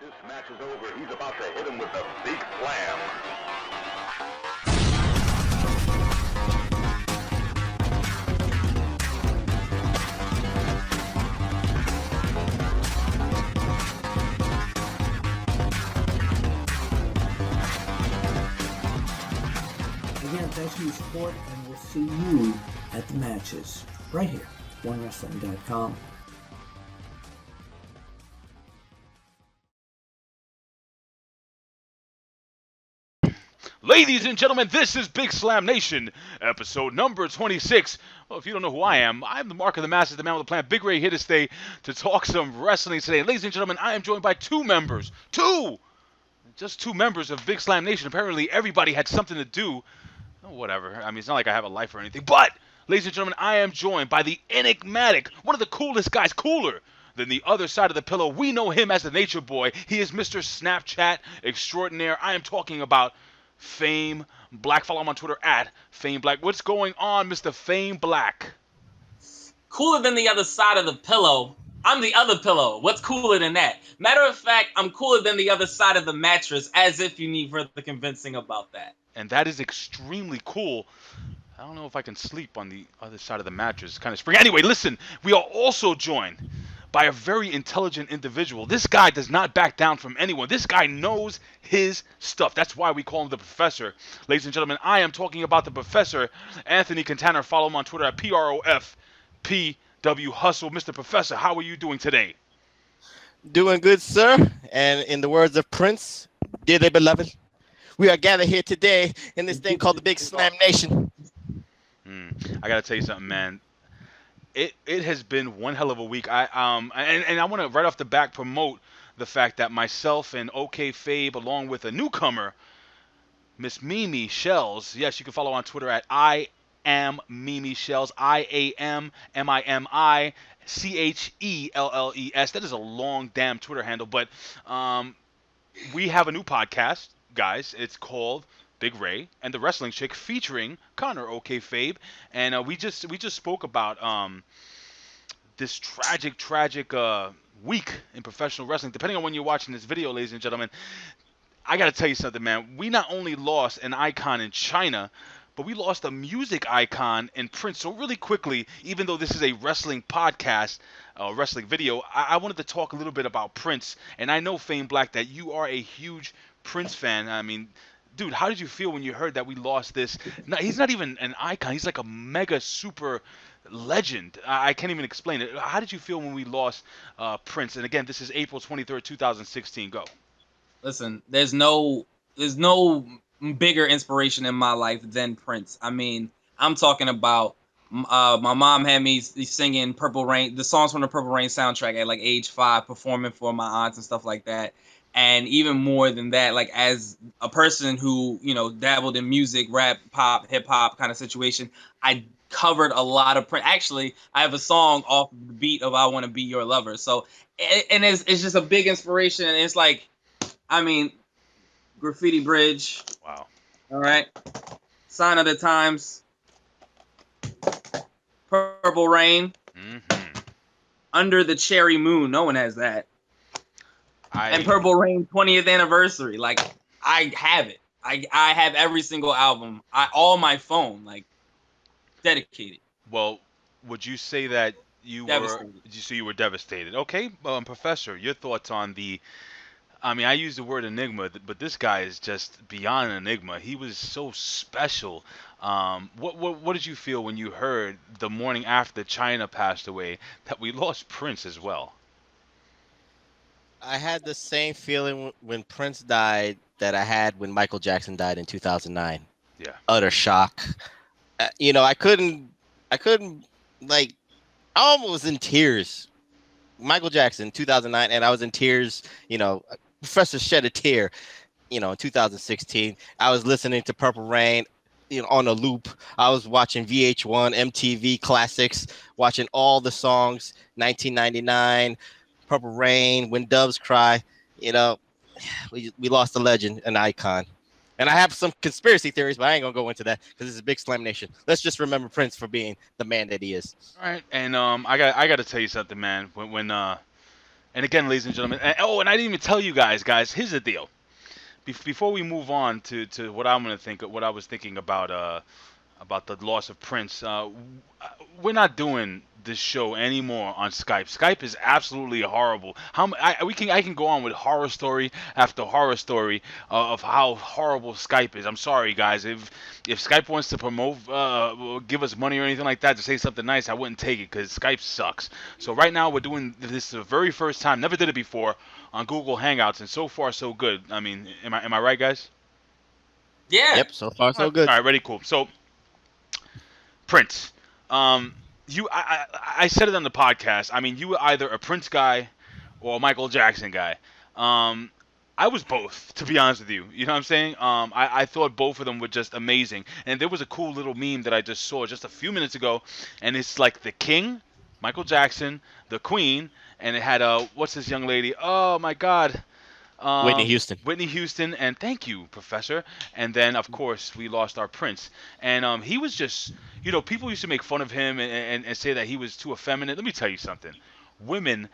This match is over. He's about to hit him with the big slam. Again, thanks for your support, and we'll see you at the matches right here, OneWrestling.com. Ladies and gentlemen, this is Big Slam Nation, episode number 26. Well, if you don't know who I am the Mark of the Masses, the man with the plan. Big Ray here to stay to talk some wrestling today. Ladies and gentlemen, I am joined by two members. Just two members of Big Slam Nation. Apparently, everybody had something to do. Oh, whatever. I mean, it's not like I have a life or anything. But, ladies and gentlemen, I am joined by the enigmatic, one of the coolest guys, cooler than the other side of the pillow. We know him as the Nature Boy. He is Mr. Snapchat extraordinaire. I am talking about Fame Black. Follow him on Twitter at Fame Black. What's going on, Mr. Fame Black? Cooler than the other side of the pillow. I'm the other pillow. What's cooler than that? Matter of fact, I'm cooler than the other side of the mattress, as if you need further convincing about that. And that is extremely cool. I don't know if I can sleep on the other side of the mattress. It's kind of spring. Anyway, listen, we are also joined by a very intelligent individual. This guy does not back down from anyone. This guy knows his stuff. That's why we call him the Professor. Ladies and gentlemen, I am talking about the Professor, Anthony Quintana. Follow him on Twitter at PROFPW Hustle. Mr. Professor, how are you doing today? Doing good, sir. And in the words of Prince, dearly beloved, we are gathered here today in this thing called the Big Slam Nation. I gotta tell you something, man. It has been one hell of a week. I want to right off the bat promote the fact that myself and OK Fabe, along with a newcomer, Miss Mimi Shells. Yes, you can follow on Twitter at I am Mimi Shells. IAMMIMICHELLES. That is a long damn Twitter handle, but we have a new podcast, guys. It's called Big Ray and the Wrestling Chick, featuring Connor OK Fabe, and we just spoke about this tragic week in professional wrestling. Depending on when you're watching this video, ladies and gentlemen, I gotta tell you something, man. We not only lost an icon in Chyna, but we lost a music icon in Prince. So really quickly, even though this is a wrestling podcast, wrestling video, I wanted to talk a little bit about Prince. And I know, Fame Black, that you are a huge Prince fan. I mean, dude, how did you feel when you heard that we lost this? No, he's not even an icon. He's like a mega super legend. I can't even explain it. How did you feel when we lost Prince? And again, this is April 23rd, 2016. Go. Listen, there's no bigger inspiration in my life than Prince. I mean, I'm talking about my mom had me singing Purple Rain, the songs from the Purple Rain soundtrack at like age 5, performing for my aunts and stuff like that. And even more than that, like as a person who, you know, dabbled in music, rap, pop, hip hop kind of situation, I covered a lot of Prince. Actually, I have a song off the beat of I Want to Be Your Lover. So, and it's just a big inspiration. And it's like, I mean, Graffiti Bridge. Wow. All right. Sign of the Times. Purple Rain. Mm-hmm. Under the Cherry Moon. No one has that. And Purple Rain 20th anniversary. Like, I have it. I have every single album. all my phone, like, dedicated. Well, would you say that you were devastated? Okay, Professor, your thoughts on the? I mean, I use the word enigma, but this guy is just beyond an enigma. He was so special. What did you feel when you heard the morning after Chyna passed away that we lost Prince as well? I had the same feeling when Prince died that I had when Michael Jackson died in 2009. Yeah. Utter shock. You know, I couldn't, like, I almost was in tears. Michael Jackson, 2009, and I was in tears. You know, Professor shed a tear, you know, in 2016. I was listening to Purple Rain, you know, on a loop. I was watching VH1, MTV Classics, watching all the songs, 1999, Purple Rain, When Doves Cry. You know, we lost a legend, an icon. And I have some conspiracy theories, but I ain't gonna go into that because it's a Big Slam Nation. Let's just remember Prince for being the man that he is. All right, and I got to tell you something, man. When And again, ladies and gentlemen, and I didn't even tell you guys, here's the deal. Before we move on to what I'm gonna think, what I was thinking about the loss of Prince. We're not doing this show anymore on Skype. Skype is absolutely horrible. I can go on with horror story after horror story of how horrible Skype is. I'm sorry, guys. If Skype wants to promote, give us money or anything like that to say something nice, I wouldn't take it because Skype sucks. So right now we're doing this the very first time. Never did it before on Google Hangouts, and so far so good. I mean, am I right, guys? Yeah. Yep, so far so good. All right, ready, cool. So Prince, I said it on the podcast. I mean, you were either a Prince guy or a Michael Jackson guy. I was both, to be honest with you. You know what I'm saying? I thought both of them were just amazing. And there was a cool little meme that I just saw just a few minutes ago, and it's like the King, Michael Jackson, the Queen, and it had what's this young lady? Oh my God. Whitney Houston. Whitney Houston, and thank you, Professor. And then, of course, we lost our Prince. And he was just, people used to make fun of him and say that he was too effeminate. Let me tell you something. Women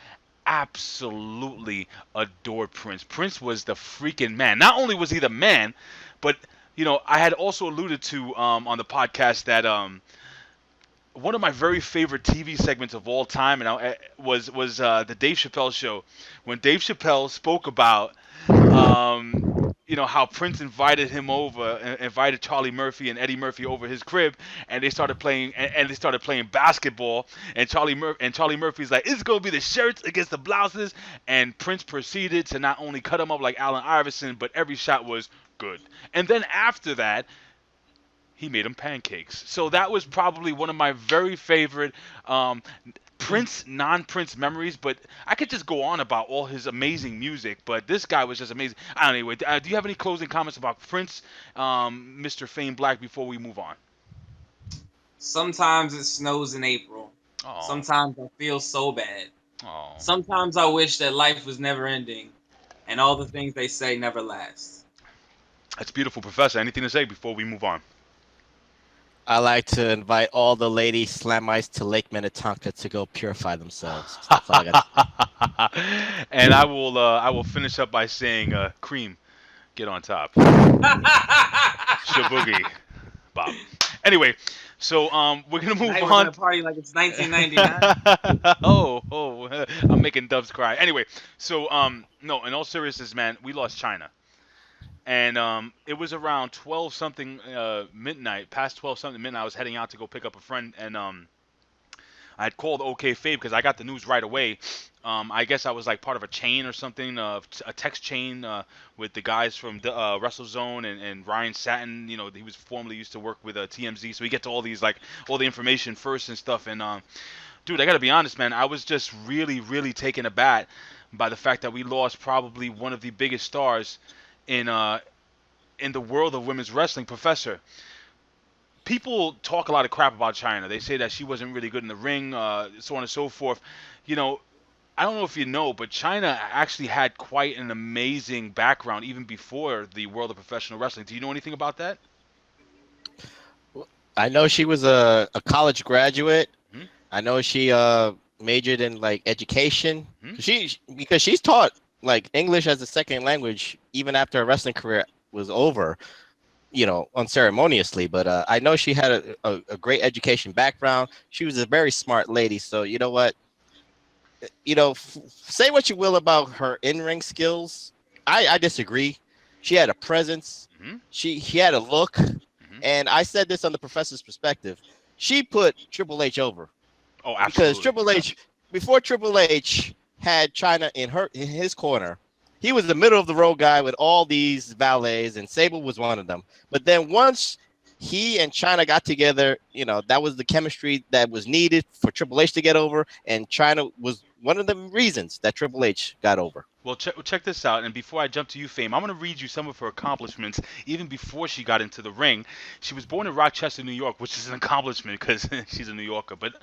absolutely adored Prince. Prince was the freaking man. Not only was he the man, but, I had also alluded to on the podcast that one of my very favorite TV segments of all time, and was the Dave Chappelle show, when Dave Chappelle spoke about, how Prince invited Charlie Murphy and Eddie Murphy over his crib, and they started playing, and they started playing basketball, and Charlie Murphy's like, it's gonna be the shirts against the blouses, and Prince proceeded to not only cut him up like Allen Iverson, but every shot was good. And then after that, he made him pancakes. So that was probably one of my very favorite Prince, non-Prince memories. But I could just go on about all his amazing music. But this guy was just amazing. Anyway, do you have any closing comments about Prince, Mr. Fame Black, before we move on? Sometimes it snows in April. Aww. Sometimes I feel so bad. Aww. Sometimes I wish that life was never ending and all the things they say never last. That's beautiful, Professor. Anything to say before we move on? I like to invite all the lady slamites to Lake Minnetonka to go purify themselves. That's all I got. And I will finish up by saying, Cream, get on top. Shaboogie, Bob. Anyway, so we're gonna move We're on. gonna party like it's 1999. oh, I'm making Dubs cry. Anyway, so no, in all seriousness, man, we lost Chyna. And it was around 12 something midnight, past 12 something midnight. I was heading out to go pick up a friend, and I had called OK Fabe because I got the news right away. I guess I was like part of a chain or something, a text chain with the guys from the WrestleZone and Ryan Satin. He was formerly used to work with TMZ, so we get to all these all the information first and stuff. And dude, I gotta be honest, man, I was just really, really taken aback by the fact that we lost probably one of the biggest stars in the world of women's wrestling. Professor, people talk a lot of crap about Chyna. They say that she wasn't really good in the ring, so on and so forth. I don't know if you know, but Chyna actually had quite an amazing background even before the world of professional wrestling. Do you know anything about that? I know she was a college graduate. Hmm? I know she majored in education. Hmm? Because she's taught English as a second language even after her wrestling career was over, unceremoniously. But I know she had a great education background. She was a very smart lady. So you know what? Say what you will about her in-ring skills. I disagree. She had a presence. Mm-hmm. She had a look. Mm-hmm. And I said this on the Professor's perspective. She put Triple H over. Oh, absolutely. Because Triple H, before Triple H had Chyna in his corner, he was the middle of the road guy with all these valets, and Sable was one of them. But then once he and Chyna got together, that was the chemistry that was needed for Triple H to get over, and Chyna was one of the reasons that Triple H got over. Well, check this out. And before I jump to you, Fame, I'm going to read you some of her accomplishments even before she got into the ring. She was born in Rochester, New York, which is an accomplishment because she's a New Yorker. But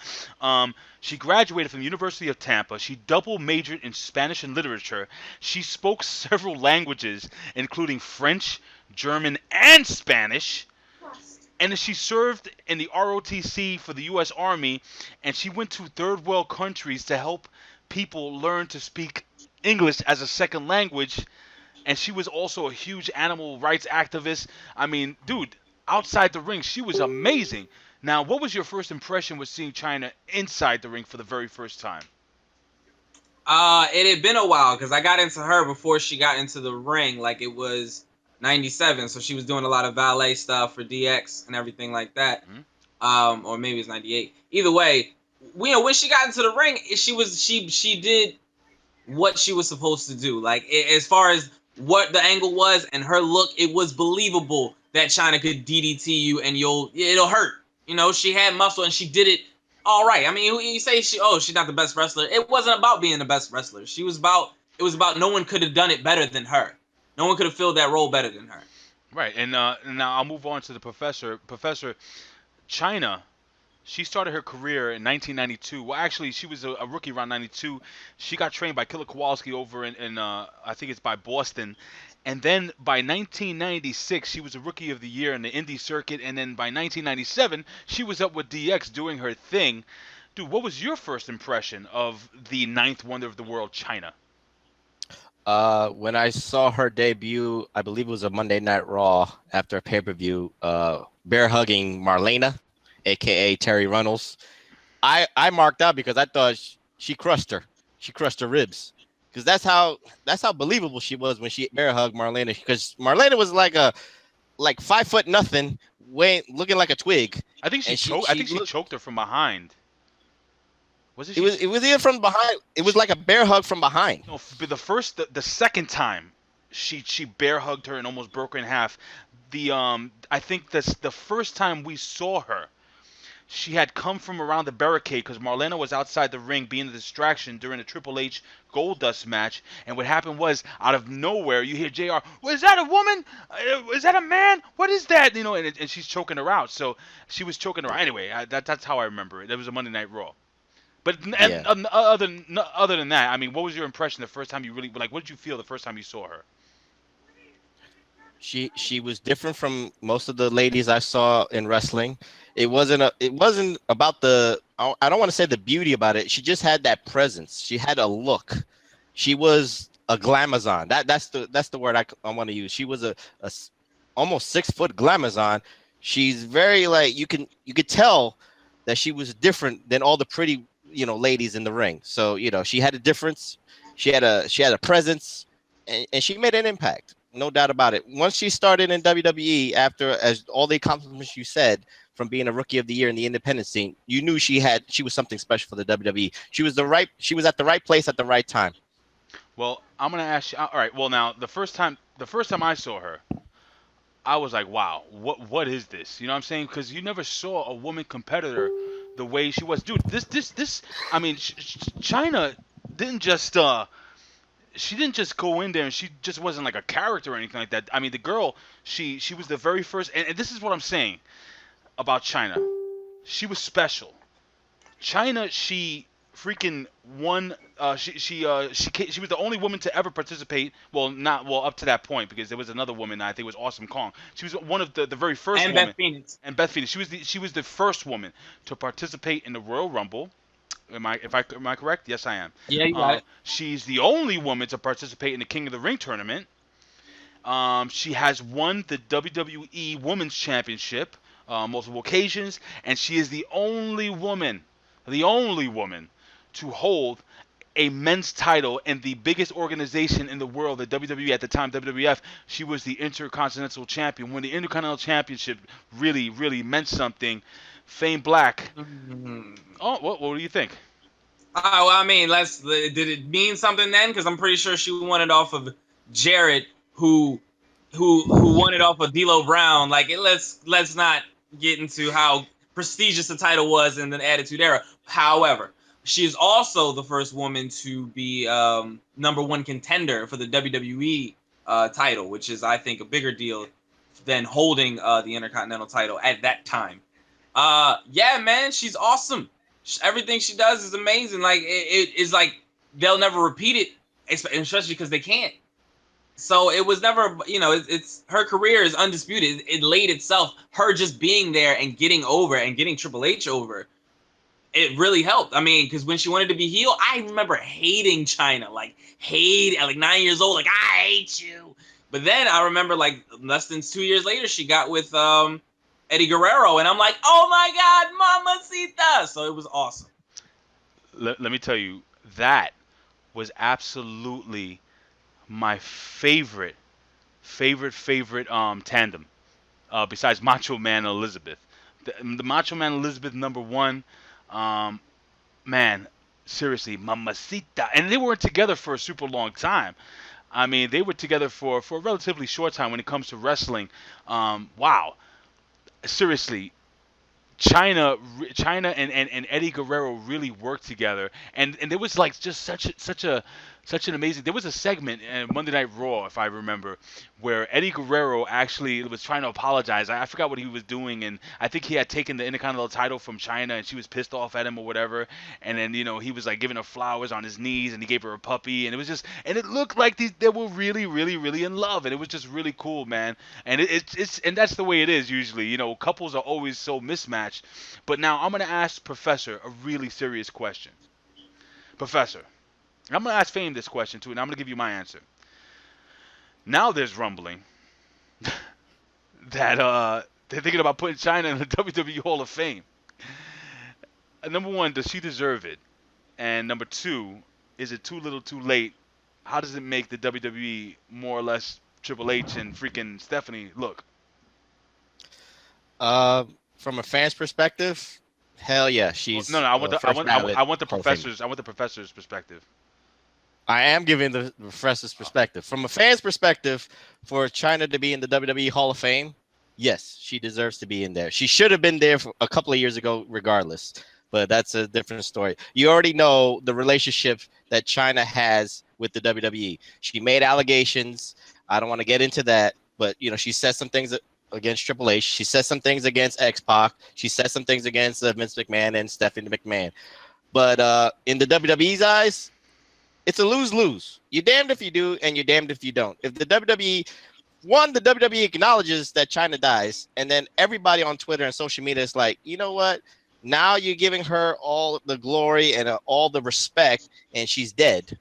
she graduated from the University of Tampa. She double majored in Spanish and literature. She spoke several languages, including French, German, and Spanish. And she served in the ROTC for the U.S. Army, and she went to third world countries to help people learn to speak English as a second language, and she was also a huge animal rights activist. I mean, dude, outside the ring, she was amazing. Now, what was your first impression with seeing Chyna inside the ring for the very first time? It had been a while because I got into her before she got into the ring. Like it was '97, so she was doing a lot of valet stuff for DX and everything like that. Or maybe it's '98. Either way, when she got into the ring, she did what she was supposed to do. Like as far as what the angle was and her look, it was believable that Chyna could DDT you and it'll hurt. You know, she had muscle and she did it all right. I mean, you say she's not the best wrestler. It wasn't about being the best wrestler. It was about no one could have done it better than her. No one could have filled that role better than her. Right, and now I'll move on to the professor. Professor Chyna, she started her career in 1992. Well, actually, she was a rookie around 92. She got trained by Killer Kowalski over in I think it's by Boston. And then by 1996, she was a Rookie of the Year in the indie circuit. And then by 1997, she was up with DX doing her thing. Dude, what was your first impression of the ninth wonder of the world, Chyna? When I saw her debut, I believe it was a Monday Night Raw after a pay-per-view, bear hugging Marlena, aka Terry Runnels. I marked out because I thought she crushed her. She crushed her ribs. Because that's how believable she was when she bear hugged Marlena. Because Marlena was like 5 foot nothing, looking like a twig. I think she choked her from behind. Was it? It was even from behind. It was like a bear hug from behind. No, but the second time, she bear hugged her and almost broke her in half. I think that's the first time we saw her. She had come from around the barricade because Marlena was outside the ring being a distraction during the Triple H Goldust match. And what happened was, out of nowhere, you hear JR, "Was that a woman? Is that a man? What is that?" You know, and she's choking her out. So she was choking her out. Anyway, that's how I remember it. It was a Monday Night Raw. But other than that, I mean, what was your impression the first time you really, like, what did you feel the first time you saw her? She was different from most of the ladies I saw in wrestling. It wasn't about I don't want to say the beauty about it. She just had that presence. She had a look. She was a glamazon. That's the word I want to use. She was a almost 6 foot glamazon. She's very you could tell that she was different than all the pretty ladies in the ring. So she had a difference. She had a presence, and she made an impact. No doubt about it. Once she started in WWE, as all the accomplishments you said, from being a Rookie of the Year in the independent scene, you knew she was something special for the WWE. She was at the right place at the right time. Well, I'm gonna ask you. All right. Well, now the first time I saw her, I was like, wow, what is this? You know what I'm saying? Because you never saw a woman competitor the way she was. Dude, this. I mean, Chyna didn't just she didn't just go in there and she just wasn't like a character or anything like that. I mean, the girl, she was the very first, and this is what I'm saying about Chyna. She was special. Chyna, she freaking won. She was the only woman to ever participate. Up to that point, because there was another woman. I think it was Awesome Kong. She was one of the very first. And woman. Beth Phoenix. And Beth Phoenix. She was the first woman to participate in the Royal Rumble. Am I correct? Yes, I am. Yeah, you got it. She's the only woman to participate in the King of the Ring tournament. She has won the WWE Women's Championship multiple occasions, and she is the only woman to hold a men's title in the biggest organization in the world, the WWE at the time, WWF. She was the Intercontinental Champion. When the Intercontinental Championship really, really meant something. Fame Black. Oh, what do you think? Well, I mean, did it mean something then? Because I'm pretty sure she won it off of Jarrett, who won it off of D'Lo Brown. Like, let's not get into how prestigious the title was in the Attitude Era. However, she is also the first woman to be #1 contender for the WWE title, which is, I think, a bigger deal than holding the Intercontinental title at that time. Yeah, man, she's awesome. Everything she does is amazing. Like, it is like they'll never repeat it, especially because they can't. So it was never, it's her career is undisputed. It laid itself. Her just being there and getting over and getting Triple H over. it really helped. I mean, because when she wanted to be heel, I remember hating Chyna, like at like 9 years old, like I hate you. But then I remember like less than 2 years later, she got with Eddie Guerrero, and I'm like, oh my God, Mamacita! So it was awesome. Let me tell you, that was absolutely my favorite tandem, besides Macho Man and Elizabeth. The Macho Man Elizabeth #1, man, seriously, Mamacita, and they weren't together for a super long time. I mean, they were together for a relatively short time when it comes to wrestling. Wow, seriously, Chyna and Eddie Guerrero really worked together, and there was like just such an amazing. There was a segment in Monday Night Raw, if I remember, where Eddie Guerrero actually was trying to apologize. I forgot what he was doing, and I think he had taken the Intercontinental title from Chyna, and she was pissed off at him or whatever. And then he was like giving her flowers on his knees, and he gave her a puppy, and it was just, and it looked like they were really, really, really in love, and it was just really cool, man. And it's and that's the way it is usually. Couples are always so mismatched. But now I'm gonna ask Professor a really serious question. Professor, I'm gonna ask Fame this question too, and I'm gonna give you my answer. Now there's rumbling that they're thinking about putting Chyna in the WWE Hall of Fame. Number one, does she deserve it? And number two, is it too little, too late? How does it make the WWE more or less Triple H and freaking Stephanie look? From a fan's perspective, hell yeah, she's no. I want the professor's. I want the professor's perspective. I am giving the professor's perspective. From a fan's perspective, for Chyna to be in the WWE Hall of Fame, yes, she deserves to be in there. She should have been there for a couple of years ago, regardless. But that's a different story. You already know the relationship that Chyna has with the WWE. She made allegations. I don't want to get into that, but she said some things against Triple H. She said some things against X-Pac. She said some things against Vince McMahon and Stephanie McMahon. But in the WWE's eyes, it's a lose-lose. You're damned if you do, and you're damned if you don't. If the WWE acknowledges that Chyna dies, and then everybody on Twitter and social media is like, you know what? Now you're giving her all the glory and all the respect, and she's dead.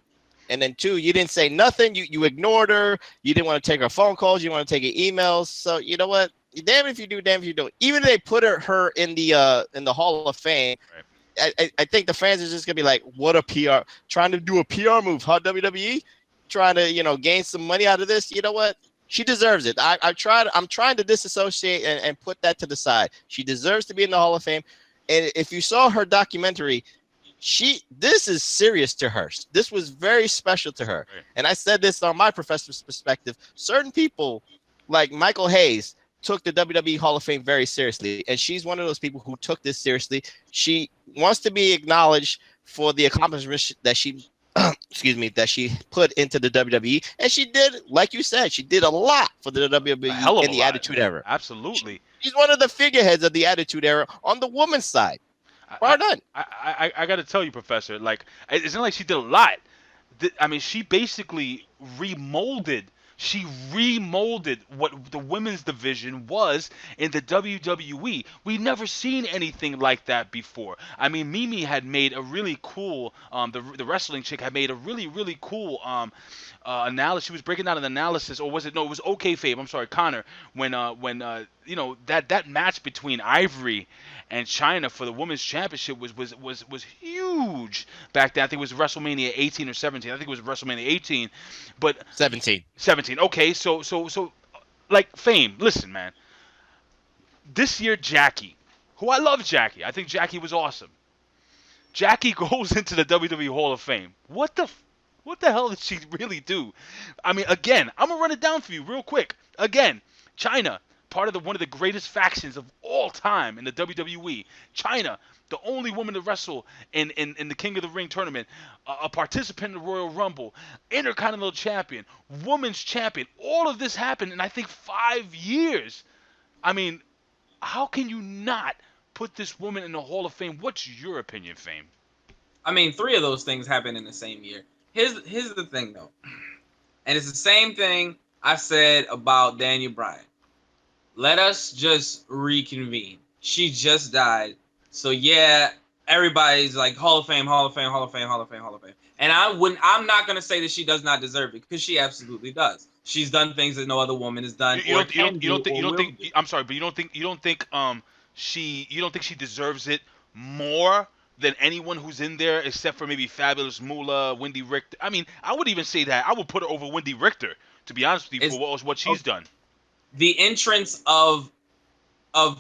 And then two, you didn't say nothing. You ignored her. You didn't want to take her phone calls. You want to take her emails. So you know what? Damn if you do, damn if you don't. Even if they put her in the Hall of Fame, right. I think the fans are just gonna be like, what a PR, trying to do a PR move, huh? WWE trying to gain some money out of this. You know what? She deserves it. I'm trying to disassociate and put that to the side. She deserves to be in the Hall of Fame. And if you saw her documentary, this is serious to her. This was very special to her. Right. And I said this on my professor's perspective. Certain people like Michael Hayes took the WWE Hall of Fame very seriously, and she's one of those people who took this seriously. She wants to be acknowledged for the accomplishments that she that she put into the WWE, and she did, like you said, she did a lot for the WWE in the Attitude Era. Absolutely. She's one of the figureheads of the Attitude Era on the woman's side. Bar none. I got to tell you, Professor, like, it's not like she did a lot. I mean, she basically remolded what the women's division was in the WWE. We never seen anything like that before. I mean, Mimi had made a really cool, the wrestling chick had made a really, really cool analysis. She was breaking down an analysis, or was it? No, it was OK Fabe. I'm sorry, Connor. When that match between Ivory and Chyna for the women's championship was huge back then. I think it was WrestleMania 18 or 17. I think it was WrestleMania 18, but 17. 17. Okay, so like, Fame. Listen, man. This year, Jackie, who I love, Jackie. I think Jackie was awesome. Jackie goes into the WWE Hall of Fame. What the hell did she really do? I mean, again, I'm gonna run it down for you real quick. Again, Chyna, part of one of the greatest factions of all time in the WWE. Chyna, the only woman to wrestle in the King of the Ring tournament, a participant in the Royal Rumble, Intercontinental Champion, Women's Champion. All of this happened in, I think, 5 years. I mean, how can you not put this woman in the Hall of Fame? What's your opinion, Fame? I mean, 3 of those things happened in the same year. Here's the thing, though. And it's the same thing I said about Daniel Bryan. Let us just reconvene. She just died. So, yeah, everybody's like Hall of Fame, Hall of Fame, Hall of Fame, Hall of Fame, Hall of Fame. And I'm not gonna say that she does not deserve it because she absolutely does. She's done things that no other woman has done or can do or will do. I'm sorry, but you don't think she deserves it more than anyone who's in there except for maybe Fabulous Moolah, Wendy Richter. I mean, I would even say that I would put her over Wendy Richter, to be honest with you, for what she's done. The entrance of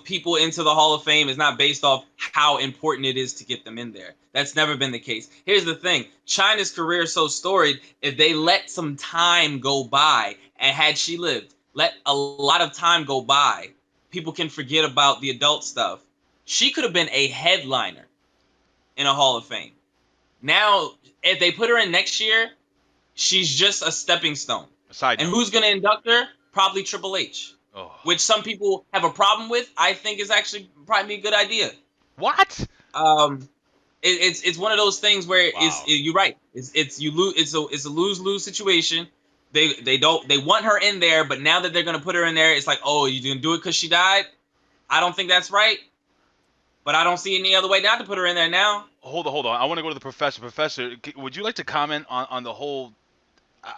people into the Hall of Fame is not based off how important it is to get them in there. That's never been the case. Here's the thing. Chyna's career is so storied, if they let some time go by, and had she lived, let a lot of time go by, people can forget about the adult stuff. She could have been a headliner in a Hall of Fame. Now, if they put her in next year, she's just a stepping stone. And who's going to induct her? Probably Triple H. Oh. Which some people have a problem with. I think is actually probably a good idea. What? It's one of those things where you're right. It's a lose-lose situation. They want her in there, but now that they're gonna put her in there, it's like, oh, you didn't do it because she died. I don't think that's right. But I don't see any other way not to put her in there now. Hold on. I want to go to the professor. Professor, would you like to comment on the whole?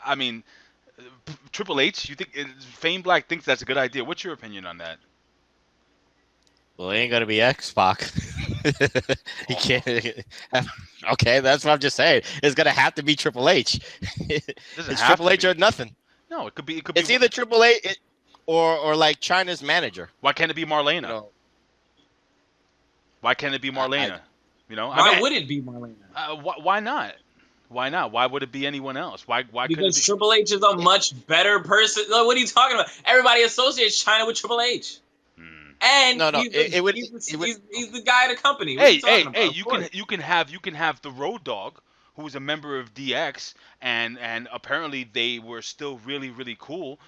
I mean, Triple H, you think Fame Black thinks that's a good idea? What's your opinion on that? Well, it ain't gonna be X-Pac. He can't. Okay, that's what I'm just saying. It's gonna have to be Triple H. It's Triple H or nothing. No, it could be. It's either Triple H or like Chyna's manager. Why can't it be Marlena? You know, why can't it be Marlena? Why would it be Marlena? Why not? Why not? Why would it be anyone else? Why? Because Triple H is a much better person. What are you talking about? Everybody associates Chyna with Triple H. And he's the guy at the company. Hey, you can have the Road Dogg, who was a member of DX, and apparently they were still really, really cool.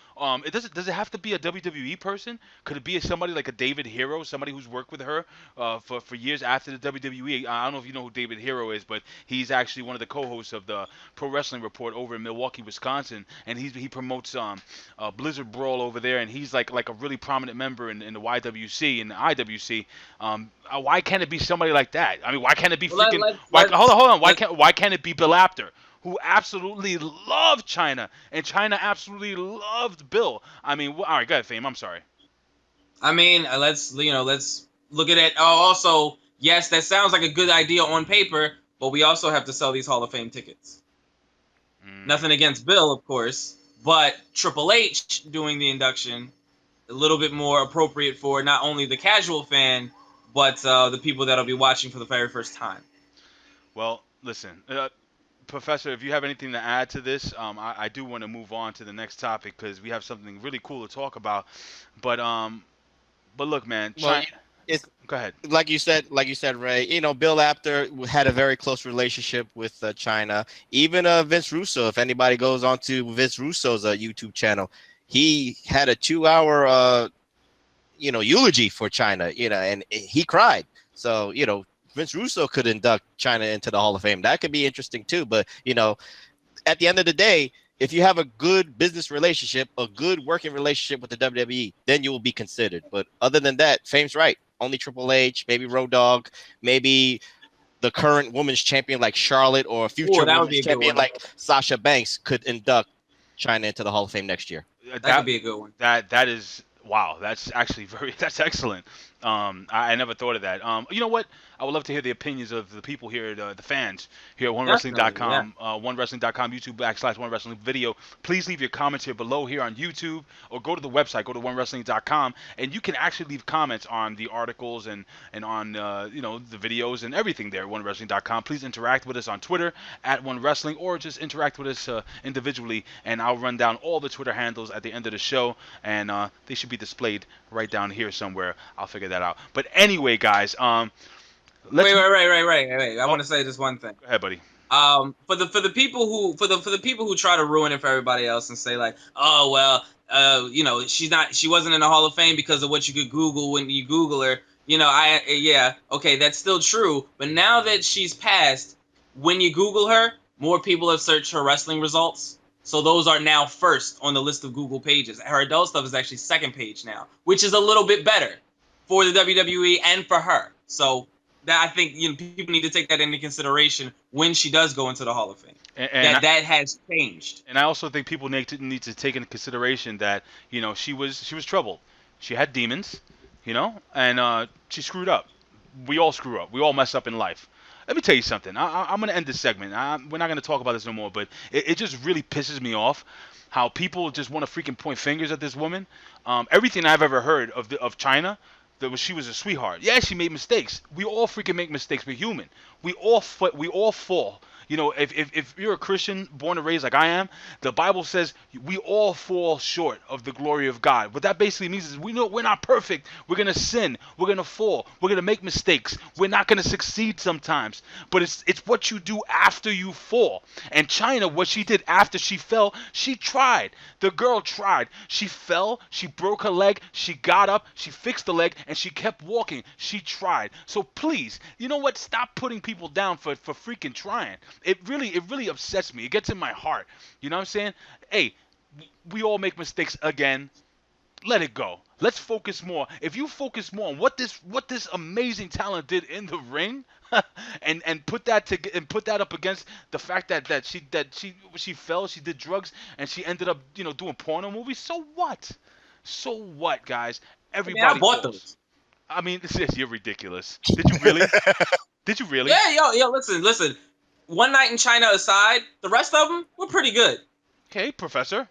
Does it have to be a WWE person? Could it be somebody like a David Hero, somebody who's worked with her for years after the WWE? I don't know if you know who David Hero is, but he's actually one of the co-hosts of the Pro Wrestling Report over in Milwaukee, Wisconsin, and he promotes Blizzard Brawl over there, and he's like a really prominent member in the YWC and the IWC. Why can't it be somebody like that? I mean, why can't it be hold on. Why can't it be Bill Apter, who absolutely loved Chyna, and Chyna absolutely loved Bill? I mean, all right, go ahead, Fame. I'm sorry. I mean, let's look at it. Oh, also, yes, that sounds like a good idea on paper, but we also have to sell these Hall of Fame tickets. Nothing against Bill, of course, but Triple H doing the induction, a little bit more appropriate for not only the casual fan, but the people that'll be watching for the very first time. Well, listen, Professor, if you have anything to add to this, I do want to move on to the next topic because we have something really cool to talk about. But look, man, go ahead. Like you said, Ray. Bill Apter had a very close relationship with Chyna. Even Vince Russo. If anybody goes onto Vince Russo's YouTube channel, he had a 2-hour eulogy for Chyna. And he cried. So Vince Russo could induct Chyna into the Hall of Fame. That could be interesting too. But at the end of the day, if you have a good business relationship, a good working relationship with the WWE, then you will be considered. But other than that, Fame's right. Only Triple H, maybe Road Dogg, maybe the current women's champion like Charlotte, or a future women's champion like Sasha Banks could induct Chyna into the Hall of Fame next year. That could be a good one. That is wow. That's actually that's excellent. I never thought of that. You know what? I would love to hear the opinions of the people here, the fans here at OneWrestling.com, OneWrestling.com, YouTube /OneWrestling video. Please leave your comments here below here on YouTube, or go to the website, go to OneWrestling.com, and you can actually leave comments on the articles and on the videos and everything there at OneWrestling.com. Please interact with us on Twitter at OneWrestling, or just interact with us individually, and I'll run down all the Twitter handles at the end of the show, and they should be displayed right down here somewhere. I'll figure that out. But anyway, guys, wait. I want to say just one thing. Go ahead, buddy. For the people who try to ruin it for everybody else and say like, oh well, she wasn't in the Hall of Fame because of what you could Google when you Google her. Okay, that's still true. But now that she's passed, when you Google her, more people have searched her wrestling results. So those are now first on the list of Google pages. Her adult stuff is actually second page now, which is a little bit better for the WWE and for her. So that I think people need to take that into consideration when she does go into the Hall of Fame. And That has changed. And I also think people need to take into consideration that she was troubled. She had demons, and she screwed up. We all screw up. We all mess up in life. Let me tell you something. I'm gonna end this segment. We're not gonna talk about this no more. But it just really pisses me off how people just want to freaking point fingers at this woman. Everything I've ever heard of Chyna, she was a sweetheart. Yeah, she made mistakes. We all freaking make mistakes. We're human. We all fall. If you're a Christian born and raised like I am, the Bible says we all fall short of the glory of God. What that basically means is we know we're not perfect. We're going to sin. We're going to fall. We're going to make mistakes. We're not going to succeed sometimes. But it's what you do after you fall. And Chyna, what she did after she fell, she tried. The girl tried. She fell. She broke her leg. She got up. She fixed the leg. And she kept walking. She tried. So please, you know what? Stop putting people down for freaking trying. It really upsets me. It gets in my heart. You know what I'm saying? Hey, we all make mistakes again. Let it go. Let's focus more. If you focus more on what this amazing talent did in the ring, and put that up against the fact that she fell, she did drugs, and she ended up doing porno movies. So what? So what, guys? Everybody. I bought those. I mean, you're ridiculous. Did you really? Did you really? Yeah, yo, listen. One Night in China aside, the rest of them were pretty good. Okay, Professor.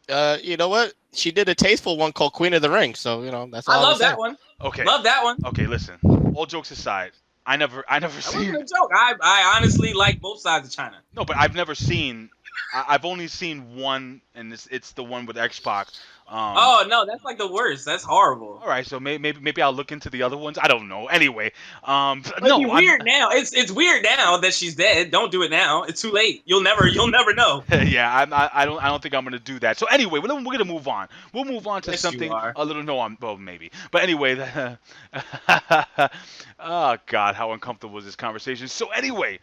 You know what? She did a tasteful one called Queen of the Ring, so that's all. I love that one. Okay. Love that one. Okay, listen. All jokes aside, I never That seen. wasn't a joke. I honestly like both sides of China. No, but I've never seen. I've only seen one, and it's the one with X-Pac. Oh no, that's like the worst. That's horrible. All right, so maybe I'll look into the other ones. I don't know. Anyway, now. Now. It's weird now that she's dead. Don't do it now. It's too late. You'll never know. Yeah, I don't think I'm gonna do that. So anyway, we're gonna move on. We'll move on to Yes, something you are. a little. No, well, maybe. But anyway, oh God, how uncomfortable was this conversation? So anyway,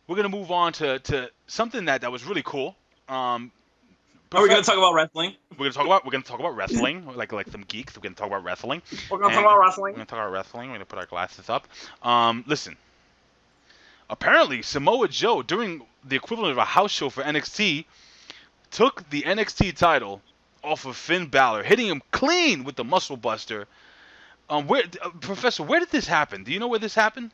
we're gonna move on to something that was really cool. Are we gonna talk about wrestling? We're gonna talk about wrestling, like some geeks. We're gonna talk about wrestling. We're gonna talk about wrestling. We're gonna put our glasses up. Listen. Apparently, Samoa Joe, during the equivalent of a house show for NXT, took the NXT title off of Finn Balor, hitting him clean with the Muscle Buster. Professor, where did this happen? Do you know where this happened?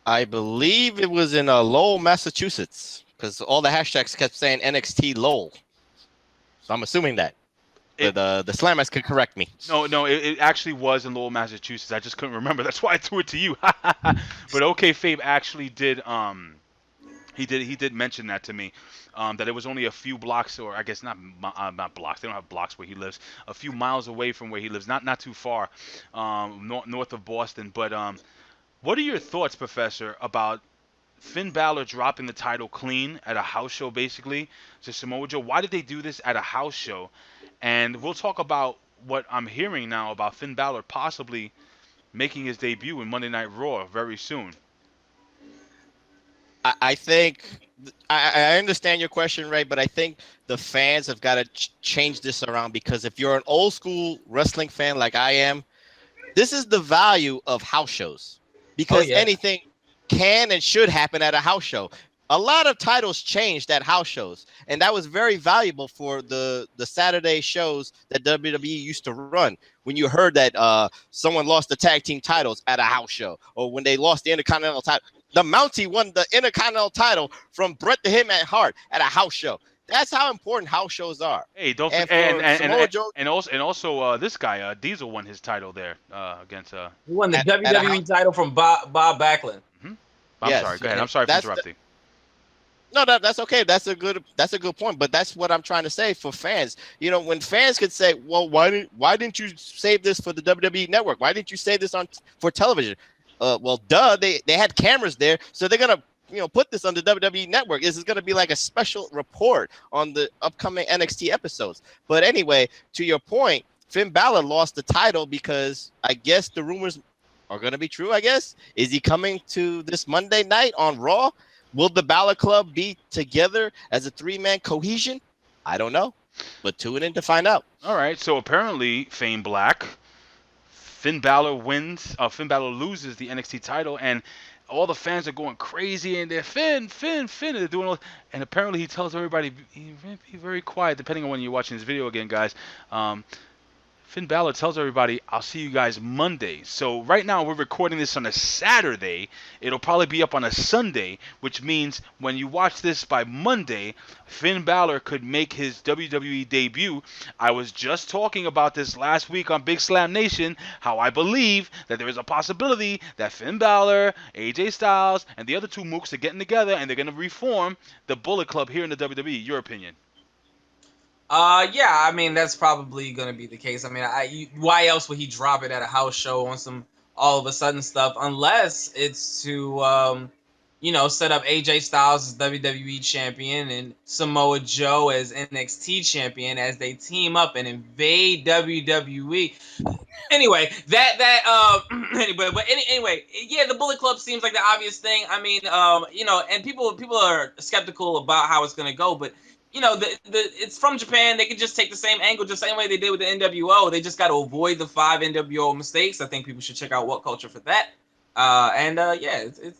I believe it was in Lowell, Massachusetts, because all the hashtags kept saying NXT Lowell. So I'm assuming that. The Slammers could correct me. No, it actually was in Lowell, Massachusetts. I just couldn't remember. That's why I threw it to you. But OK Fabe actually did. He did mention that to me. That it was only a few blocks, or I guess not blocks. They don't have blocks where he lives. A few miles away from where he lives, not too far, north of Boston. But what are your thoughts, Professor, about Finn Balor dropping the title clean at a house show, basically, to Samoa Joe? Why did they do this at a house show? And we'll talk about what I'm hearing now about Finn Balor possibly making his debut in Monday Night Raw very soon. I think I understand your question, Ray, but I think the fans have got to change this around, because if you're an old school wrestling fan like I am, this is the value of house shows, because anything can and should happen at a house show. A lot of titles changed at house shows, and that was very valuable for the Saturday shows that WWE used to run. When you heard that someone lost the tag team titles at a house show, or when they lost the Intercontinental title, the Mountie won the Intercontinental title from Bret the Hitman Hart at a house show. That's how important house shows are. Hey, don't and forget, and also this guy Diesel won his title there against. He won the WWE title from Bob Backlund. Mm-hmm. I'm sorry. Go ahead. I'm sorry for interrupting. No, that's okay. That's a good point. But that's what I'm trying to say for fans. When fans could say, "Well, why didn't you save this for the WWE Network? Why didn't you save this for television?" Well, duh. They had cameras there, so they're gonna put this on the WWE Network. This is gonna be like a special report on the upcoming NXT episodes. But anyway, to your point, Finn Balor lost the title because I guess the rumors are gonna be true. I guess, is he coming to this Monday night on Raw? Will the Balor Club be together as a three-man cohesion? I don't know, but tune in to find out. All right, so apparently Fame Black, Finn Balor wins. Finn Balor loses the NXT title, and all the fans are going crazy, and they're Finn, Finn, Finn, and they're doing all. And apparently, he tells everybody, be very quiet. Depending on when you're watching this video again, guys. Finn Balor tells everybody, I'll see you guys Monday. So right now we're recording this on a Saturday. It'll probably be up on a Sunday, which means when you watch this by Monday, Finn Balor could make his WWE debut. I was just talking about this last week on Big Slam Nation, how I believe that there is a possibility that Finn Balor, AJ Styles, and the other two mooks are getting together and they're going to reform the Bullet Club here in the WWE. Your opinion? Yeah, I mean that's probably gonna be the case. I mean, why else would he drop it at a house show on some all of a sudden stuff? Unless it's to, set up AJ Styles as WWE champion and Samoa Joe as NXT champion as they team up and invade WWE. Anyway, anyway, yeah, the Bullet Club seems like the obvious thing. I mean, and people are skeptical about how it's gonna go, but. It's from Japan. They could just take the same angle, just the same way they did with the NWO. They just got to avoid the 5 NWO mistakes. I think people should check out What Culture for that.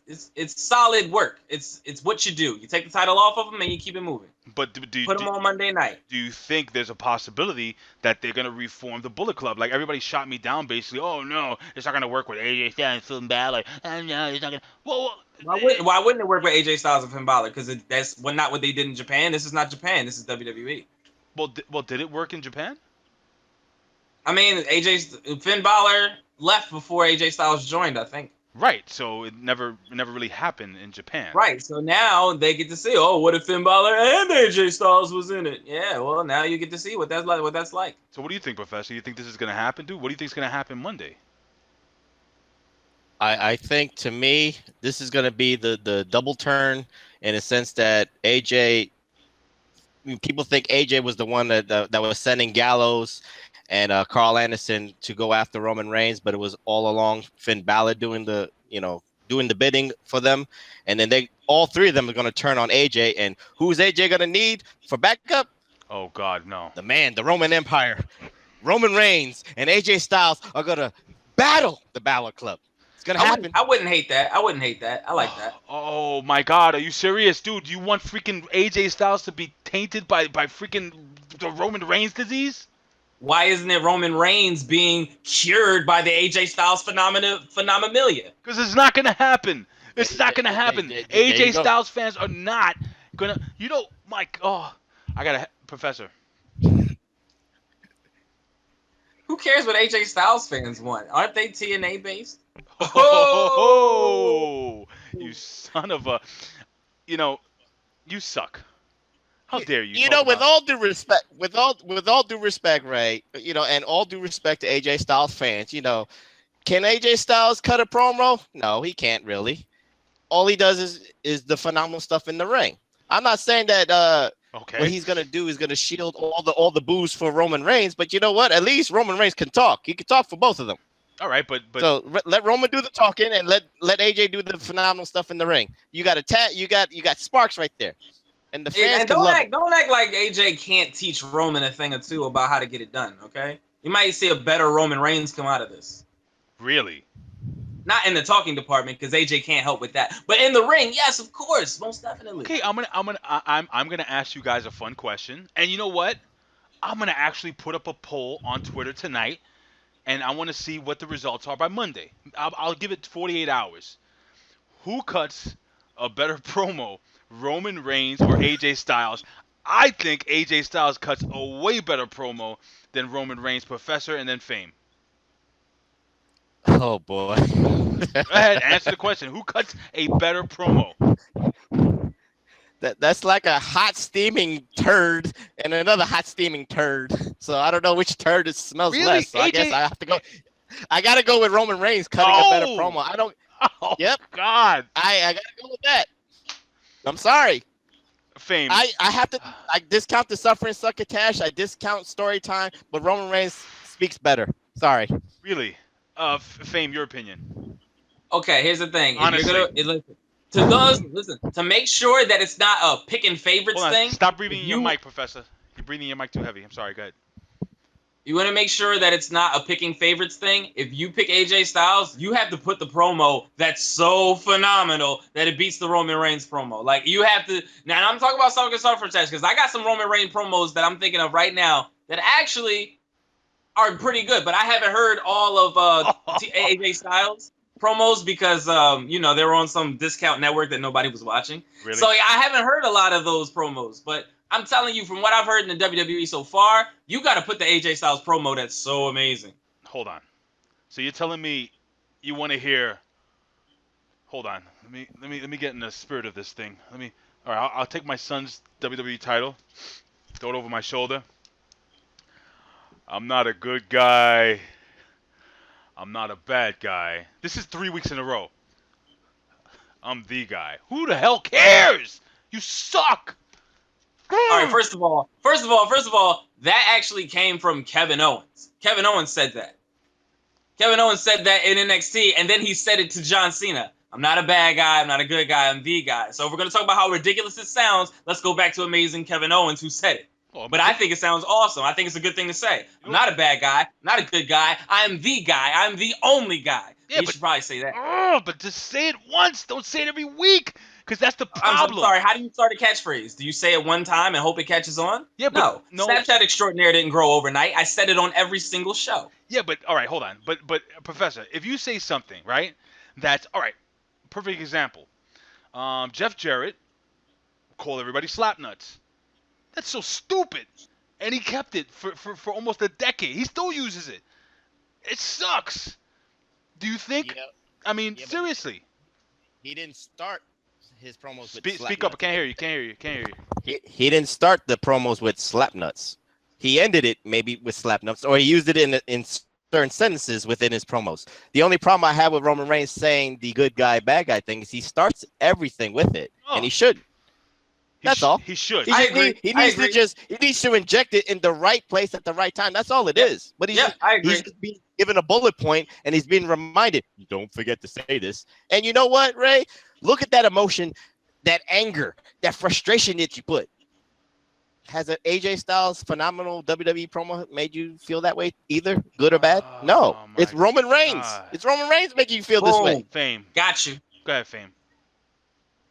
It's solid work. It's what you do. You take the title off of them and you keep it moving. But put them on Monday night. Do you think there's a possibility that they're gonna reform the Bullet Club? Like everybody shot me down, basically. Oh no, it's not gonna work with AJ Styles and Finn Balor. No, it's not gonna. Well, why wouldn't it work with AJ Styles and Finn Balor? Because that's not what they did in Japan. This is not Japan. This is WWE. Well, did it work in Japan? I mean, Finn Balor left before AJ Styles joined, I think. Right. So it never really happened in Japan. Right. So now they get to see. Oh, what if Finn Balor and AJ Styles was in it? Yeah. Well, now you get to see what that's like. So what do you think, Professor? You think this is gonna happen, dude? What do you think is gonna happen Monday? I think, to me, this is going to be the double turn in a sense that AJ, people think AJ was the one that was sending Gallows and Carl Anderson to go after Roman Reigns, but it was all along Finn Balor doing the bidding for them. And then all three of them are going to turn on AJ. And who's AJ going to need for backup? Oh, God, no. The Roman Empire. Roman Reigns and AJ Styles are going to battle the Balor Club. It's gonna happen. I wouldn't hate that. I like that. Oh my God, are you serious, dude? You want freaking AJ Styles to be tainted by freaking the Roman Reigns disease? Why isn't it Roman Reigns being cured by the AJ Styles phenomenalia? Because it's not gonna happen. It's not gonna happen. AJ Styles fans are not gonna. Professor. Who cares what AJ Styles fans want? Aren't they TNA based? Oh, you son of a, you suck. How dare you? With all due respect, Ray, and all due respect to AJ Styles fans, can AJ Styles cut a promo? No, he can't really. All he does is the phenomenal stuff in the ring. I'm not saying that what he's gonna do is gonna shield all the boos for Roman Reigns, but you know what? At least Roman Reigns can talk. He can talk for both of them. All right, but so let Roman do the talking and let AJ do the phenomenal stuff in the ring. You got you got sparks right there, and the fans don't act like AJ can't teach Roman a thing or two about how to get it done. Okay, you might see a better Roman Reigns come out of this. Really? Not in the talking department because AJ can't help with that, but in the ring, yes, of course, most definitely. Okay, I'm gonna ask you guys a fun question, and you know what? I'm gonna actually put up a poll on Twitter tonight. And I want to see what the results are by Monday. I'll give it 48 hours. Who cuts a better promo, Roman Reigns or AJ Styles? I think AJ Styles cuts a way better promo than Roman Reigns, Professor, and then Fame. Oh, boy. Go ahead, answer the question. Who cuts a better promo? That's like a hot steaming turd and another hot steaming turd. So I don't know which turd it smells less. So I guess I have to go. I gotta go with Roman Reigns cutting a better promo. I don't. Oh, yep. God. I gotta go with that. I'm sorry. Fame. I have to. I discount the suffering succotash. I discount story time, but Roman Reigns speaks better. Sorry. Really? Fame, your opinion. Okay, here's the thing. Honestly. To make sure that it's not a picking favorites thing. Stop breathing in your mic, Professor. You're breathing in your mic too heavy. I'm sorry. Go ahead. You want to make sure that it's not a picking favorites thing. If you pick AJ Styles, you have to put the promo that's so phenomenal that it beats the Roman Reigns promo. Like, you have to. Now, I'm talking about something because I got some Roman Reigns promos that I'm thinking of right now that actually are pretty good, but I haven't heard all of AJ Styles promos because they were on some discount network that nobody was watching. Really? So I haven't heard a lot of those promos, but I'm telling you, from what I've heard in the WWE so far, you got to put the AJ Styles promo. That's so amazing. Hold on. So you're telling me you want to hear? Hold on. Let me get in the spirit of this thing. All right. I'll take my son's WWE title, throw it over my shoulder. I'm not a good guy. I'm not a bad guy. This is 3 weeks in a row. I'm the guy. Who the hell cares? You suck. All right, first of all, that actually came from Kevin Owens. Kevin Owens said that. Kevin Owens said that in NXT, and then he said it to John Cena. I'm not a bad guy. I'm not a good guy. I'm the guy. So if we're going to talk about how ridiculous it sounds, let's go back to amazing Kevin Owens, who said it. But I think it sounds awesome. I think it's a good thing to say. I'm not a bad guy. I'm not a good guy. I'm the guy. I'm the only guy. Yeah, you should probably say that. But just say it once. Don't say it every week. Because that's the problem. I'm sorry. How do you start a catchphrase? Do you say it one time and hope it catches on? Yeah, but no. Snapchat Extraordinaire didn't grow overnight. I said it on every single show. Yeah, but all right, hold on. But Professor, if you say something, right, that's all right. Perfect example. Jeff Jarrett called everybody slapnuts. That's so stupid. And he kept it for almost a decade. He still uses it. It sucks. Do you think? Yeah. I mean, seriously. He didn't start his promos with Speak up. I can't hear you. He didn't start the promos with slapnuts. He ended it maybe with slapnuts, or he used it in certain sentences within his promos. The only problem I have with Roman Reigns saying the good guy, bad guy thing is he starts everything with it, and he shouldn't. That's all. He should. He needs to inject it in the right place at the right time. That's all it is. But he's just being given a bullet point, and he's being reminded, don't forget to say this. And you know what, Ray? Look at that emotion, that anger, that frustration that you put. Has an AJ Styles phenomenal WWE promo made you feel that way either, good or bad? No. It's Roman Reigns. God. It's Roman Reigns making you feel this way. Fame. Got you. Go ahead, Fame.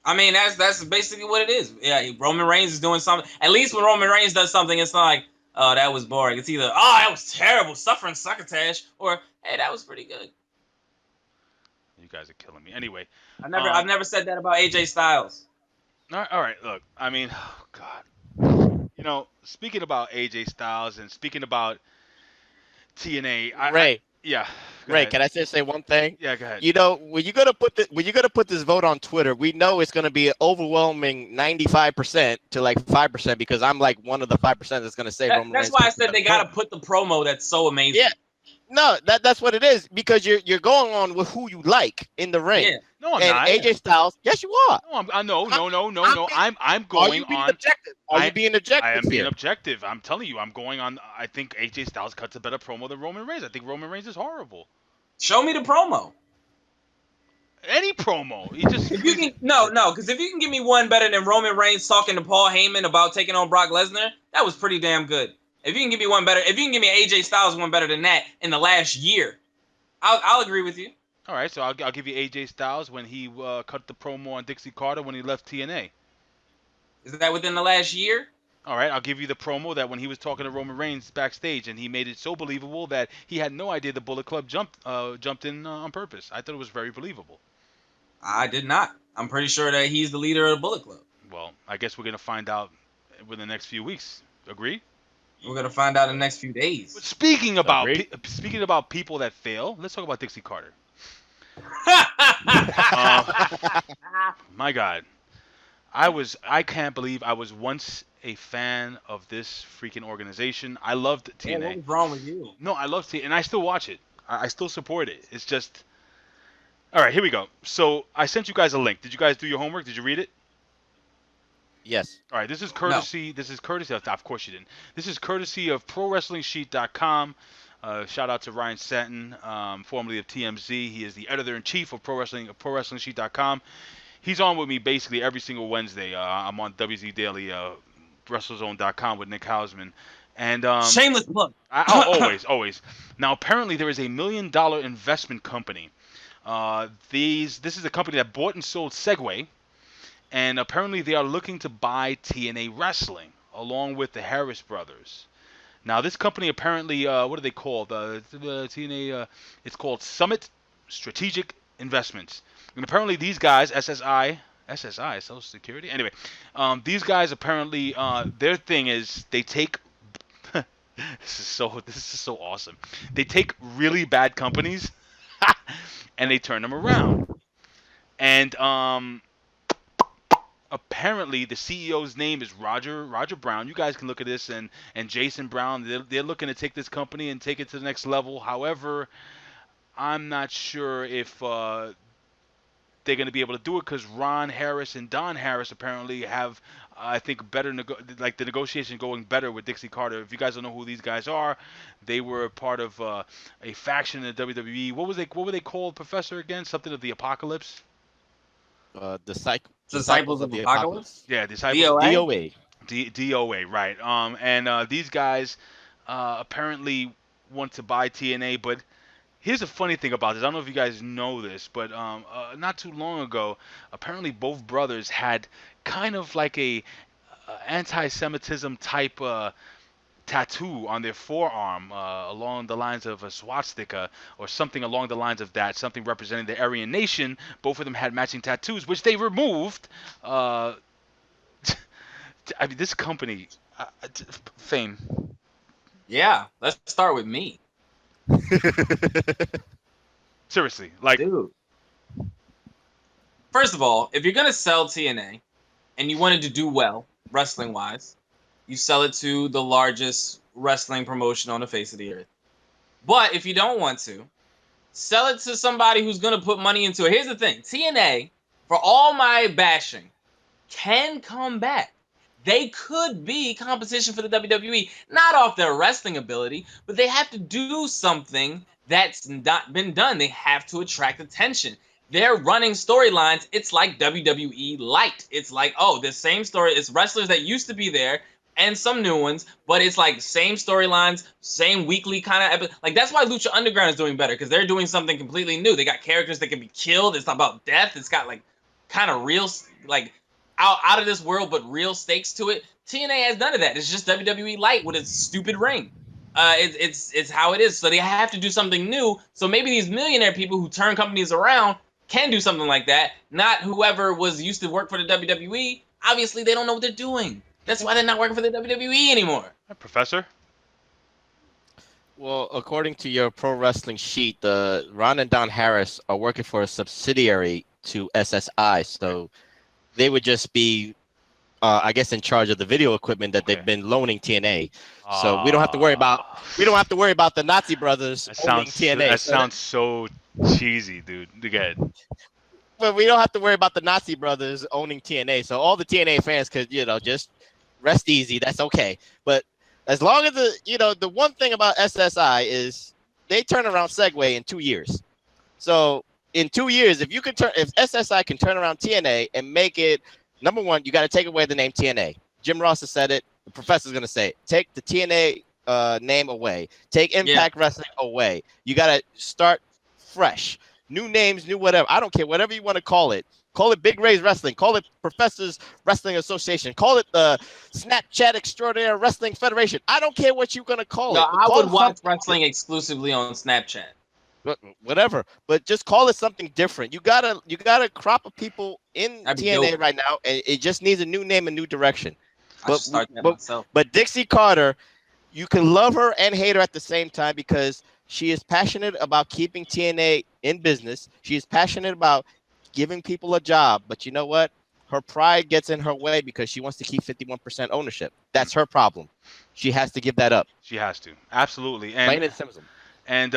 I mean, that's basically what it is. Yeah, Roman Reigns is doing something. At least when Roman Reigns does something, it's not like, oh, that was boring. It's either, oh, that was terrible, suffering succotash, or, hey, that was pretty good. You guys are killing me. Anyway. I've never said that about AJ Styles. All right, look. I mean, oh, God. You know, speaking about AJ Styles and speaking about TNA, Ray. Yeah. Ray, can I just say one thing? Yeah, go ahead. You know, when you're gonna put this vote on Twitter, we know it's gonna be an overwhelming 95% to like 5% because I'm like one of the 5% that's gonna say Roman Reigns. That's why I said they gotta put the promo that's so amazing. Yeah. No, that's what it is because you're going on with who you like in the ring. Yeah. No, I'm not. AJ Styles, yes, you are. No, I'm going on. Objective? Are you being objective? I am being objective. I'm telling you, I'm going on. I think AJ Styles cuts a better promo than Roman Reigns. I think Roman Reigns is horrible. Show me the promo. Any promo. Because if you can give me one better than Roman Reigns talking to Paul Heyman about taking on Brock Lesnar, that was pretty damn good. If you can give me one better, if you can give me AJ Styles one better than that in the last year, I'll agree with you. All right, so I'll give you AJ Styles when he cut the promo on Dixie Carter when he left TNA. Is that within the last year? All right, I'll give you the promo that when he was talking to Roman Reigns backstage and he made it so believable that he had no idea the Bullet Club jumped in on purpose. I thought it was very believable. I did not. I'm pretty sure that he's the leader of the Bullet Club. Well, I guess we're going to find out within the next few weeks. Agree? We're going to find out in the next few days. But speaking about people that fail, let's talk about Dixie Carter. My God. I can't believe I was once a fan of this freaking organization. I loved TNA. What was wrong with you? No, I love TNA, and I still watch it. I still support it. It's just... All right, here we go. So I sent you guys a link. Did you guys do your homework? Did you read it? Yes. All right, this is courtesy. No. This is courtesy. Of course you didn't. This is courtesy of ProWrestlingSheet.com. Shout out to Ryan Satin, formerly of TMZ. He is the editor-in-chief of ProWrestling.com. He's on with me basically every single Wednesday. I'm on WZ Daily, WrestleZone.com with Nick Hausman. And Shameless plug. always. Now, apparently, there is a $1 million investment company. This is a company that bought and sold Segway, and apparently they are looking to buy TNA Wrestling along with the Harris brothers. Now, this company apparently, what are they called? The TNA, it's called Summit Strategic Investments. And apparently these guys, SSI, Social Security. Anyway, these guys apparently, their thing is they take. This is so awesome. They take really bad companies, and they turn them around. And apparently the CEO's name is Roger Brown. You guys can look at this, and Jason Brown. They're looking to take this company and take it to the next level. However, I'm not sure if they're going to be able to do it because Ron Harris and Don Harris apparently have, I think, better like the negotiation going better with Dixie Carter. If you guys don't know who these guys are, they were part of a faction in the WWE. What were they called, Professor? Again, something of the Apocalypse. Disciples of the Apocalypse. Yeah, Disciples. DOA. DOA, right. And these guys apparently want to buy TNA, but here's the funny thing about this. I don't know if you guys know this, but not too long ago, apparently both brothers had kind of like a anti-Semitism type tattoo on their forearm along the lines of a swastika or something along the lines of that, something representing the Aryan nation. Both of them had matching tattoos, which they removed. I mean, this company, Fame. Yeah, let's start with me. Seriously, like, dude. First of all, if you're gonna sell TNA and you wanted to do well wrestling wise, you sell it to the largest wrestling promotion on the face of the earth. But if you don't want to, sell it to somebody who's gonna put money into it. Here's the thing: TNA, for all my bashing, can come back. They could be competition for the WWE, not off their wrestling ability, but they have to do something that's not been done. They have to attract attention. They're running storylines. It's like WWE Light. It's like, oh, the same story. It's wrestlers that used to be there and some new ones, but it's like same storylines, same weekly kind of like that's why Lucha Underground is doing better because they're doing something completely new. They got characters that can be killed. It's not about death. It's got like kind of real like out of this world, but real stakes to it. TNA has none of that. It's just WWE Light with its stupid ring. It's how it is. So they have to do something new. So maybe these millionaire people who turn companies around can do something like that. Not whoever was used to work for the WWE. Obviously, they don't know what they're doing. That's why they're not working for the WWE anymore. Professor? Well, according to your pro wrestling sheet, the Ron and Don Harris are working for a subsidiary to SSI. So they would just be, I guess, in charge of the video equipment that they've been loaning TNA. So we don't have to worry about the Nazi brothers owning TNA. That sounds so cheesy, dude. Go ahead. But we don't have to worry about the Nazi brothers owning TNA. So all the TNA fans could, just rest easy. That's okay. But as long as the one thing about SSI is they turn around Segway in 2 years. So in 2 years, if SSI can turn around TNA and make it, number one, you got to take away the name TNA. Jim Ross has said it. The professor's going to say it. Take the TNA name away. Take Impact Wrestling away. You got to start fresh. New names, new whatever. I don't care. Whatever you want to call it. Call it Big Ray's Wrestling. Call it Professors Wrestling Association. Call it the Snapchat Extraordinary Wrestling Federation. I don't care what you're going to call it. I would watch wrestling exclusively on Snapchat. Whatever, but just call it something different. You got a crop of people in TNA right now, and it just needs a new name and new direction. But Dixie Carter, you can love her and hate her at the same time because she is passionate about keeping TNA in business. She is passionate about giving people a job, but you know what? Her pride gets in her way because she wants to keep 51% ownership. That's her problem. She has to give that up. She has to. Absolutely. And plain and simple. And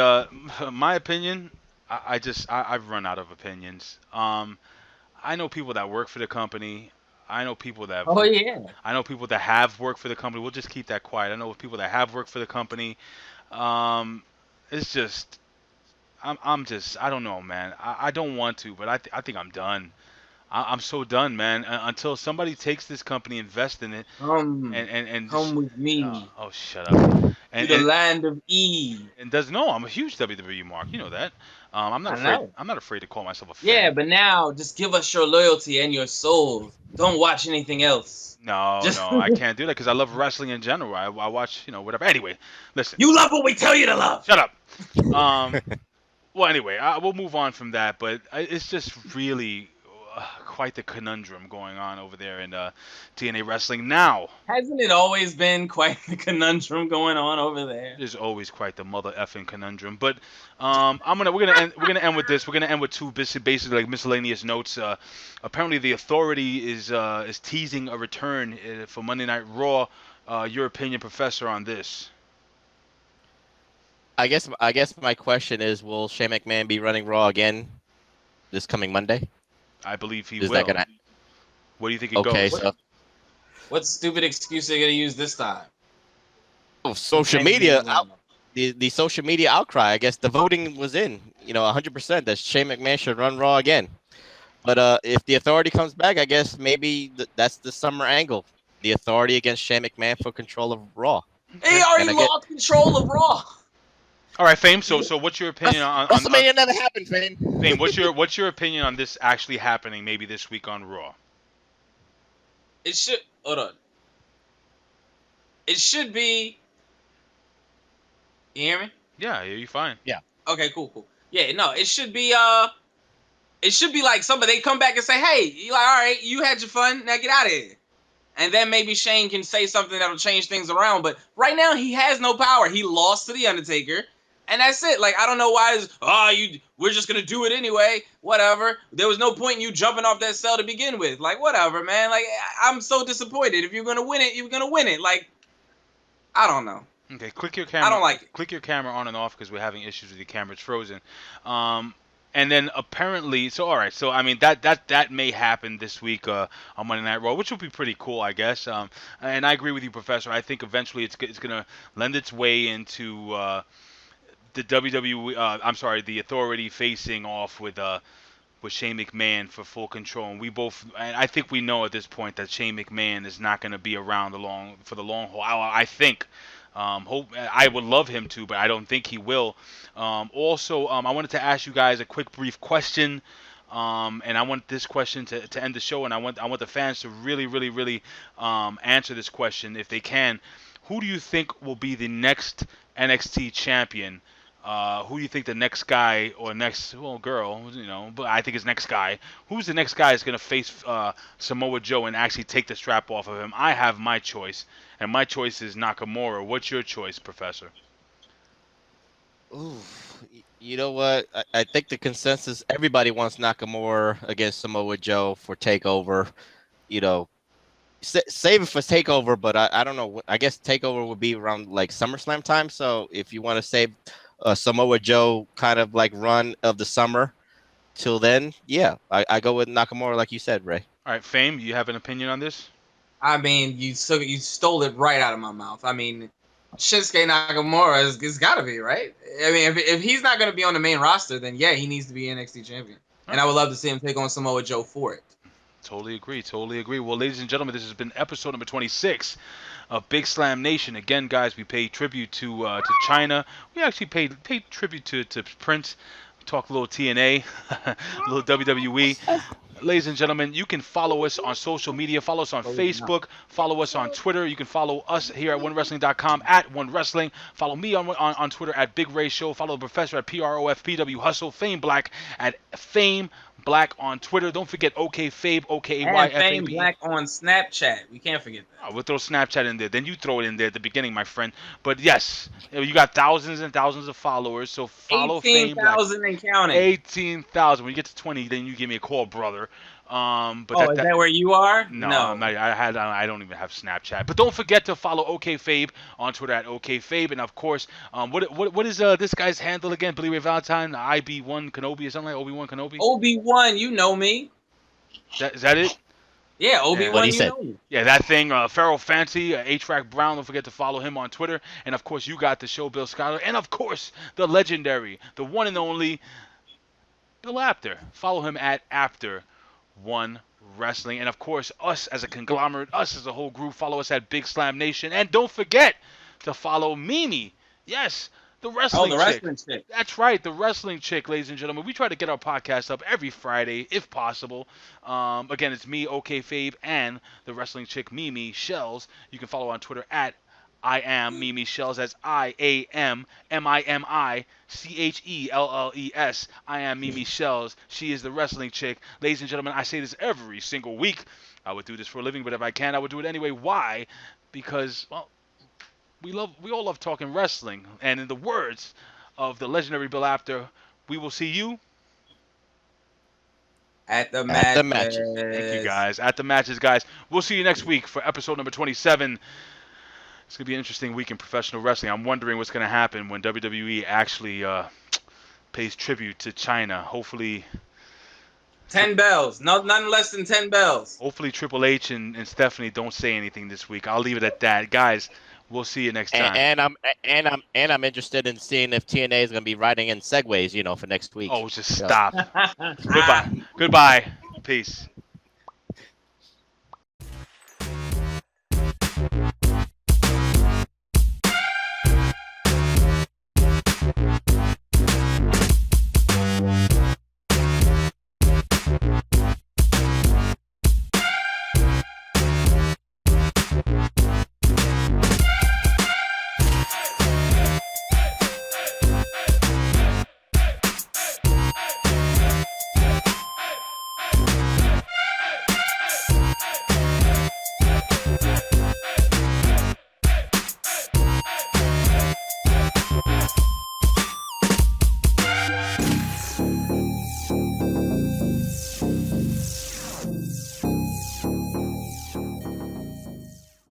my opinion, I've run out of opinions. I know people that work for the company. I know people that. Oh yeah. I know people that have worked for the company. We'll just keep that quiet. I know people that have worked for the company. It's just, I don't know, man. I don't want to, but I think I'm done. I'm so done, man. Until somebody takes this company, invest in it, and just Come with me oh, shut up. to And the and land of E. and does no, I'm a huge WWE mark. You know that. I'm not I afraid. know. I'm not afraid to call myself a Yeah, fan. but now just give us your loyalty and your soul. Don't watch anything else. No, Just no, I can't do that because I love wrestling in general. I watch, whatever. Anyway, listen, you love what we tell you to love. shut up. Um, Well, anyway, we'll move on from that, but it's just really quite the conundrum going on over there in TNA Wrestling now. Hasn't it always been quite the conundrum going on over there? There's always quite the mother effing conundrum, but we're gonna end with this. We're gonna end with two basically like miscellaneous notes. Apparently, the Authority is teasing a return for Monday Night Raw. Your opinion, Professor, on this? I guess my question is, will Shane McMahon be running Raw again this coming Monday? I believe he Is will. that gonna? Where do you think it Okay, goes? so What stupid excuse are they gonna use this time? social media, the social media outcry. I guess the voting was in, 100% that Shane McMahon should run Raw again. But if the Authority comes back, I guess maybe that's the summer angle. The Authority against Shane McMahon for control of Raw. They already And I get- lost control of Raw. All right, Fame. So what's your opinion on WrestleMania never happened, Fame. Fame? What's your opinion on this actually happening maybe this week on Raw? It should hold on. It should be. You hear me? Yeah, you're fine. Okay, cool. Yeah, no, it should be it should be like somebody they come back and say, hey, you like, all right, you had your fun, now get out of here. And then maybe Shane can say something that'll change things around. But right now he has no power. He lost to The Undertaker. And that's it. Like, I don't know why we're just gonna do it anyway. Whatever. There was no point in you jumping off that cell to begin with. Like, whatever, man. Like, I'm so disappointed. If you're gonna win it, you're gonna win it. Like, I don't know. Okay, click your camera. I don't like it. Click your camera on and off because we're having issues with your camera. It's frozen. And then apparently, so all right, so I mean that may happen this week on Monday Night Raw, which would be pretty cool, I guess. And I agree with you, Professor. I think eventually it's gonna lend its way into the WWE. I'm sorry, the Authority facing off with Shane McMahon for full control. And I think we know at this point that Shane McMahon is not going to be around for the long haul. I think. I would love him to, but I don't think he will. Also, I wanted to ask you guys a quick, brief question, and I want this question to end the show, and I want the fans to really, really, really answer this question if they can. Who do you think will be the next NXT champion? Who do you think the next guy or next girl, but I think it's next guy. Who's the next guy that's going to face Samoa Joe and actually take the strap off of him? I have my choice, and my choice is Nakamura. What's your choice, Professor? Ooh, you know what? I think the consensus, everybody wants Nakamura against Samoa Joe for TakeOver. Save it for TakeOver, but I don't know. I guess TakeOver would be around like SummerSlam time. So if you want to save Samoa Joe kind of like run of the summer till then, yeah, I go with Nakamura like you said, Ray. All right, Fame, you have an opinion on this? I mean, you stole it right out of my mouth. I mean, Shinsuke Nakamura is got to be, right? I mean, if he's not going to be on the main roster, then yeah, he needs to be NXT champion. And I would love to see him take on Samoa Joe for it. Totally agree. Well, ladies and gentlemen, this has been episode number 26 of Big Slam Nation. Again, guys, we paid tribute to Chyna. We actually paid tribute to Prince. We talked a little TNA, a little WWE. Ladies and gentlemen, you can follow us on social media. Follow us on Facebook. Follow us on Twitter. You can follow us here at OneWrestling.com at OneWrestling. Follow me on Twitter at Big Ray Show. Follow the Professor at PROFPW Hustle. Fame Black at Fame Black on Twitter. Don't forget OKFabe, OKAYFAB. And Fame Black on Snapchat. We can't forget that. We'll throw Snapchat in there. Then you throw it in there at the beginning, my friend. But yes, you got thousands and thousands of followers. So follow Fame Black. 18,000 and counting. 18,000. When you get to 20, then you give me a call, brother. But is that where you are? No. I don't even have Snapchat. But don't forget to follow OKFabe on Twitter at OKFabe. And of course, what is this guy's handle again? Billy Ray Valentine, IB1 Kenobi or something like Obi-Wan Kenobi? Obi-Wan, you know me. Is that it? Yeah, Obi-Wan, you know me. Yeah, that thing, Farrell Fancy, A-Track Brown, don't forget to follow him on Twitter. And of course, you got the show, Bill Schuyler. And of course, the legendary, the one and only Bill Apter. Follow him at Apter One Wrestling. And of course, us as a conglomerate, us as a whole group, follow us at Big Slam Nation. And don't forget to follow Mimi. Yes, the wrestling the chick. wrestling chick. That's right, the wrestling chick, ladies and gentlemen. We try to get our podcast up every Friday, if possible. Again, it's me, OK Fabe, and the wrestling chick, Mimi Shells. You can follow on Twitter at I am Mimi Shells. That's IAMMIMICHELLES. I am Mimi Shells. She is the wrestling chick. Ladies and gentlemen, I say this every single week. I would do this for a living, but if I can, I would do it anyway. Why? Because, well, we all love talking wrestling. And in the words of the legendary Bill Apter, we will see you At the matches. Thank you, guys. At the matches, guys. We'll see you next week for episode number 27. It's going to be an interesting week in professional wrestling. I'm wondering what's going to happen when WWE actually pays tribute to Chyna. Hopefully 10 bells. No, none less than 10 bells. Hopefully Triple H and Stephanie don't say anything this week. I'll leave it at that. Guys, we'll see you next time. And I'm interested in seeing if TNA is going to be riding in segways, for next week. Oh, just stop. Goodbye. Peace.